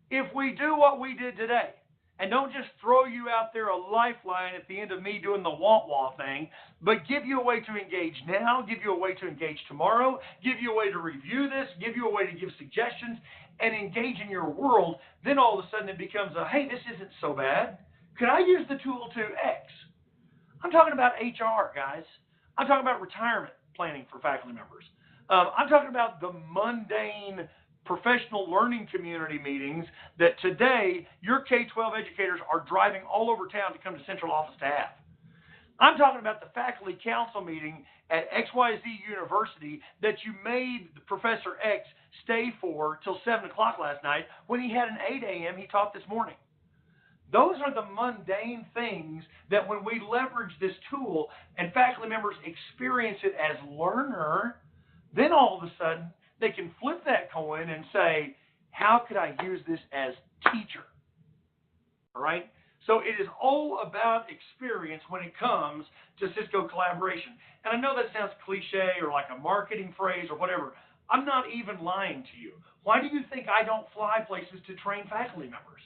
if we do what we did today, and don't just throw you out there a lifeline at the end of me doing the wah-wah thing, but give you a way to engage now, give you a way to engage tomorrow, give you a way to review this, give you a way to give suggestions, and engage in your world, then all of a sudden it becomes a, hey, this isn't so bad. Could I use the tool to X? I'm talking about HR, guys. I'm talking about retirement planning for faculty members. I'm talking about the mundane professional learning community meetings that today your K-12 educators are driving all over town to come to central office to have. I'm talking about the faculty council meeting at XYZ University that you made Professor X stay for till 7 o'clock last night when he had an 8 a.m. he taught this morning. Those are the mundane things that when we leverage this tool and faculty members experience it as learner, then all of a sudden they can flip that coin and say, how could I use this as teacher? All right? So it is all about experience when it comes to Cisco collaboration. And I know that sounds cliche or like a marketing phrase or whatever. I'm not even lying to you. Why do you think I don't fly places to train faculty members?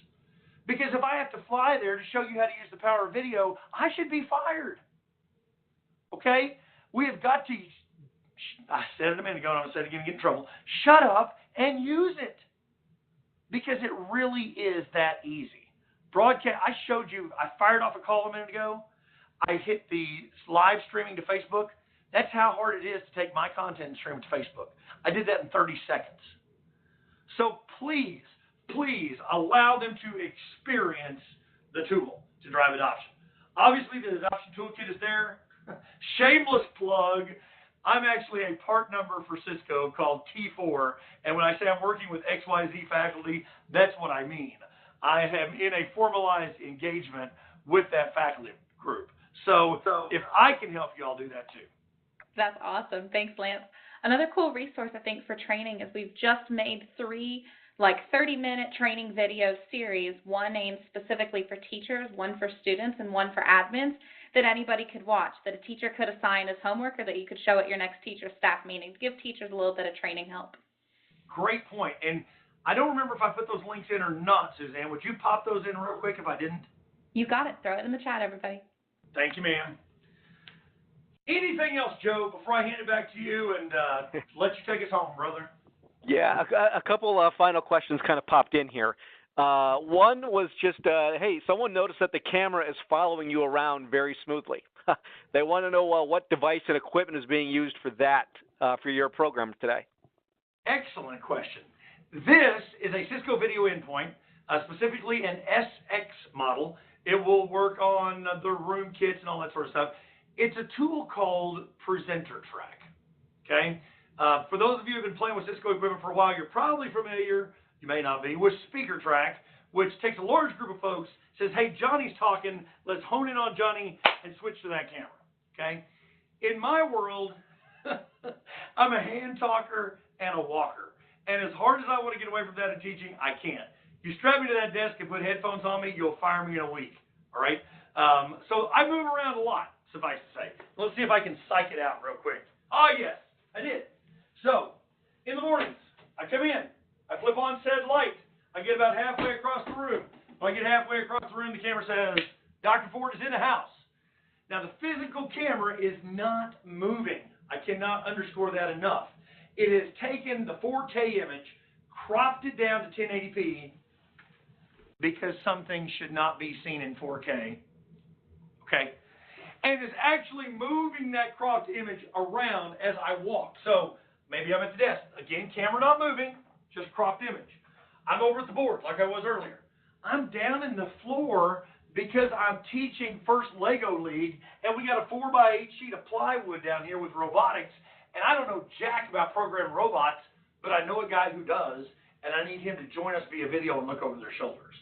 Because if I have to fly there to show you how to use the power of video, I should be fired. Okay? We have got to, I said it a minute ago and I'm going to say it again and get in trouble, shut up and use it. Because it really is that easy. Broadcast, I showed you, I fired off a call a minute ago. I hit the live streaming to Facebook. That's how hard it is to take my content and stream it to Facebook. I did that in 30 seconds. So please, please allow them to experience the tool to drive adoption. Obviously, the adoption toolkit is there. Shameless plug. I'm actually a part number for Cisco called T4, and when I say I'm working with XYZ faculty, that's what I mean. I am in a formalized engagement with that faculty group. So if I can help you, I'll do that too. That's awesome. Thanks, Lance. Another cool resource, I think, for training is we've just made 3 30-minute training video series, one aimed specifically for teachers, one for students, and one for admins that anybody could watch, that a teacher could assign as homework or that you could show at your next teacher staff meeting to give teachers a little bit of training help. Great point. And I don't remember if I put those links in or not, Suzanne. Would you pop those in real quick if I didn't? You got it. Throw it in the chat, everybody. Thank you, ma'am. Anything else, Joe, before I hand it back to you and let you take us home, brother? Yeah, a couple final questions kind of popped in here. One was just, hey, someone noticed that the camera is following you around very smoothly. They want to know what device and equipment is being used for that, for your program today. Excellent question. This is a Cisco video endpoint, specifically an SX model. It will work on the room kits and all that sort of stuff. It's a tool called Presenter Track. Okay? For those of you who have been playing with Cisco equipment for a while, you're probably familiar, you may not be, with Speaker Track, which takes a large group of folks, says, hey, Johnny's talking, let's hone in on Johnny and switch to that camera. Okay? In my world, I'm a hand talker and a walker. And as hard as I want to get away from that in teaching, I can't. You strap me to that desk and put headphones on me, you'll fire me in a week. All right? So I move around a lot, suffice to say. Let's see if I can psych it out real quick. Oh, yes. I did. So, in the mornings, I come in, I flip on said light, I get about halfway across the room. When I get halfway across the room, the camera says, Dr. Ford is in the house. Now, the physical camera is not moving. I cannot underscore that enough. It has taken the 4K image, cropped it down to 1080p, because some things should not be seen in 4K. Okay? And it's actually moving that cropped image around as I walk. So maybe I'm at the desk. Again, camera not moving, just cropped image. I'm over at the board like I was earlier. I'm down in the floor because I'm teaching First Lego League, and we got a 4x8 sheet of plywood down here with robotics, and I don't know jack about programming robots, but I know a guy who does, and I need him to join us via video and look over their shoulders.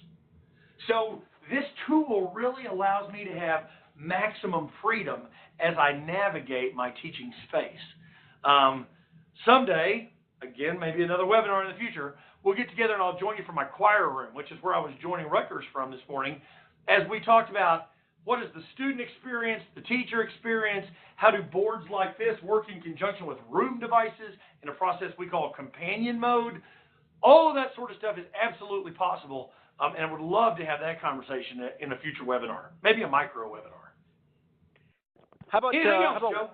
So this tool really allows me to have maximum freedom as I navigate my teaching space. Someday, again, maybe another webinar in the future, we'll get together and I'll join you from my choir room, which is where I was joining Rutgers from this morning, as we talked about what is the student experience, the teacher experience, how do boards like this work in conjunction with room devices in a process we call companion mode. All of that sort of stuff is absolutely possible, and I would love to have that conversation in a future webinar, maybe a micro webinar. How about Anything else, Joe?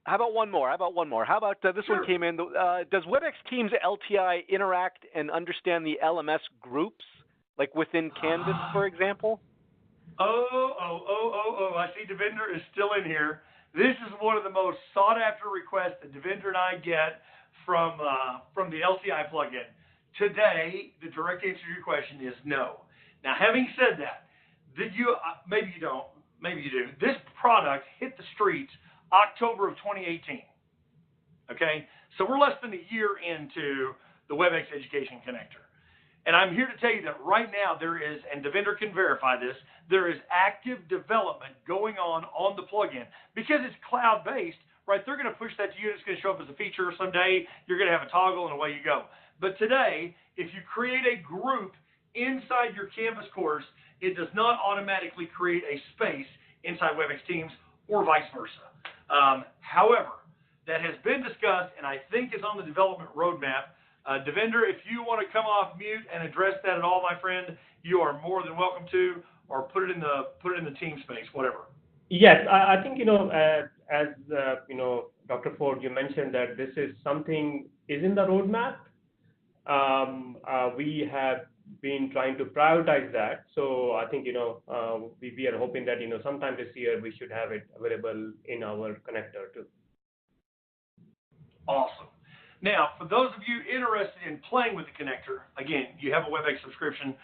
How about one more? How about this Sure. one came in? Does WebEx Teams LTI interact and understand the LMS groups, like within Canvas, for example? I see Devinder is still in here. This is one of the most sought-after requests that Devinder and I get from the LTI plugin. Today, the direct answer to your question is no. Now, having said that, maybe you don't, maybe you do. This product hit the streets October of 2018. Okay? So we're less than a year into the WebEx Education Connector. And I'm here to tell you that right now there is, and Devinder can verify this, there is active development going on the plugin. Because it's cloud-based, right, they're going to push that to you, and it's going to show up as a feature someday. You're going to have a toggle, and away you go. But today, if you create a group inside your Canvas course, it does not automatically create a space inside WebEx Teams or vice versa. However, that has been discussed, and I think is on the development roadmap. Devinder, if you want to come off mute and address that at all, my friend, you are more than welcome to, or put it in the team space, whatever. Yes, I think, as Dr. Ford, you mentioned that this is something is in the roadmap. We have been trying to prioritize that. So I think, we are hoping that, sometime this year we should have it available in our connector too. Awesome. Now, for those of you interested in playing with the connector, again, you have a WebEx subscription,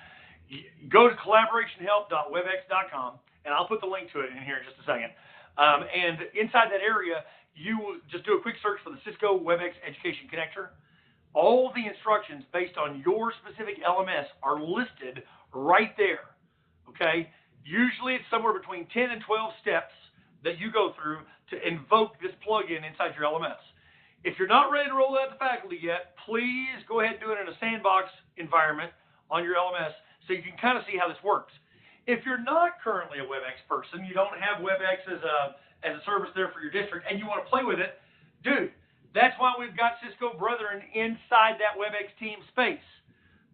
go to collaborationhelp.webex.com, and I'll put the link to it in here in just a second. And inside that area, you will just do a quick search for the Cisco WebEx Education Connector. All the instructions based on your specific LMS are listed right there, okay? Usually it's somewhere between 10 and 12 steps that you go through to invoke this plugin inside your LMS. If you're not ready to roll that to faculty yet, please go ahead and do it in a sandbox environment on your LMS so you can kind of see how this works. If you're not currently a WebEx person, you don't have WebEx as a service there for your district, and you want to play with it, dude, that's why we've got Cisco Brethren inside that WebEx team space.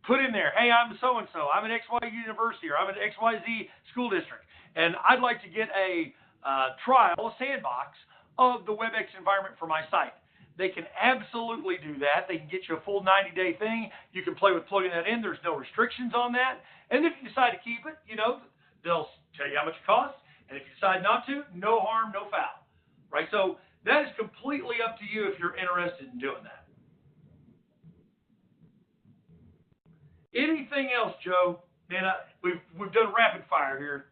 Put in there, hey, I'm so-and-so, I'm an XYZ university, or I'm an XYZ school district, and I'd like to get a trial, a sandbox of the WebEx environment for my site. They can absolutely do that. They can get you a full 90-day thing. You can play with plugging that in. There's no restrictions on that. And if you decide to keep it, they'll tell you how much it costs. And if you decide not to, no harm, no foul. Right? So that is completely up to you if you're interested in doing that. Anything else, Joe? Man, we've done rapid fire here.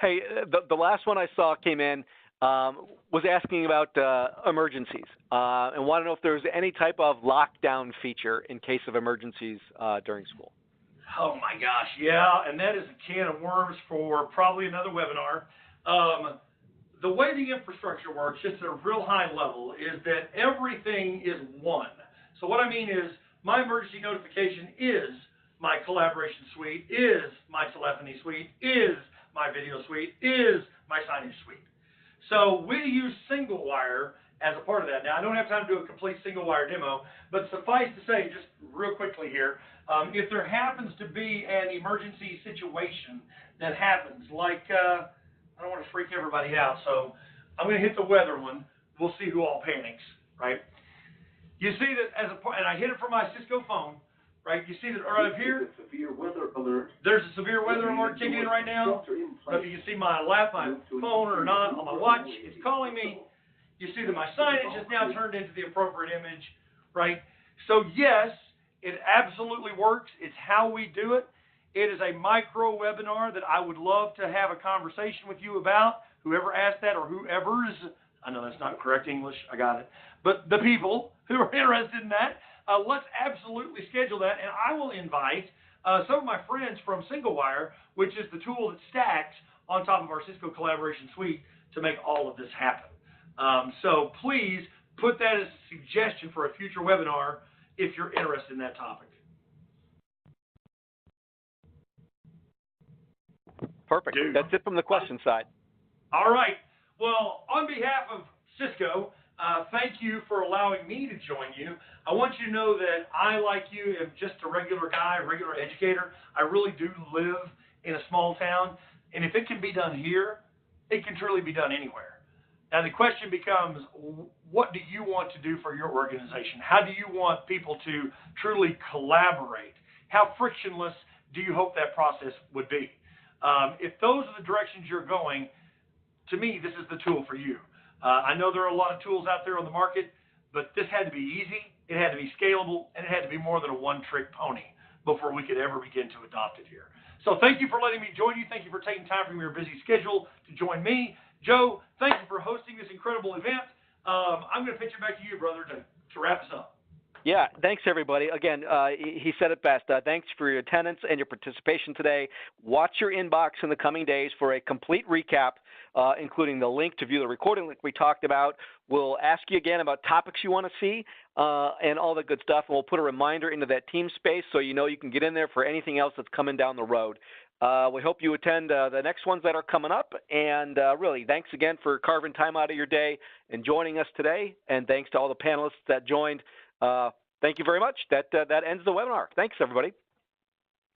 Hey, the last one I saw came in. Was asking about emergencies and want to know if there's any type of lockdown feature in case of emergencies during school. Oh my gosh, yeah, and that is a can of worms for probably another webinar. The way the infrastructure works, just at a real high level, is that everything is one. So what I mean is my emergency notification is my collaboration suite, is my telephony suite, is my video suite, is my signage suite. So we use single wire as a part of that. Now, I don't have time to do a complete single wire demo, but suffice to say, just real quickly here, if there happens to be an emergency situation that happens, like, I don't want to freak everybody out, so I'm going to hit the weather one. We'll see who all panics, right? You see that as a part, and I hit it from my Cisco phone, right? You see that right up here, Severe weather alert. there's a severe weather alert kicking in right now. So if you can see my lap, my phone or not on my watch, it's calling me. You see that my signage is now turned into the appropriate image, right? So yes, it absolutely works. It's how we do it. It is a micro webinar that I would love to have a conversation with you about. Whoever asked that or whoever's, I know that's not correct English, I got it. But the people who are interested in that, let's absolutely schedule that. And I will invite some of my friends from SingleWire, which is the tool that stacks on top of our Cisco Collaboration Suite to make all of this happen. So please put that as a suggestion for a future webinar if you're interested in that topic. Perfect. Dude. That's it from the question side. All right. Well, on behalf of Cisco, thank you for allowing me to join you. I want you to know that I, like you, am just a regular guy, a regular educator. I really do live in a small town, and if it can be done here, it can truly be done anywhere. Now, the question becomes, what do you want to do for your organization? How do you want people to truly collaborate? How frictionless do you hope that process would be? If those are the directions you're going, to me, this is the tool for you. I know there are a lot of tools out there on the market, but this had to be easy, it had to be scalable, and it had to be more than a one-trick pony before we could ever begin to adopt it here. So thank you for letting me join you. Thank you for taking time from your busy schedule to join me. Joe, thank you for hosting this incredible event. I'm going to pitch it back to you, brother, to wrap us up. Yeah, thanks everybody. Again, he said it best. Thanks for your attendance and your participation today. Watch your inbox in the coming days for a complete recap, including the link to view the recording like we talked about. We'll ask you again about topics you want to see and all that good stuff, and we'll put a reminder into that team space so you know you can get in there for anything else that's coming down the road. We hope you attend the next ones that are coming up, and really, thanks again for carving time out of your day and joining us today, and thanks to all the panelists that joined. Thank you very much. That ends the webinar. Thanks, everybody.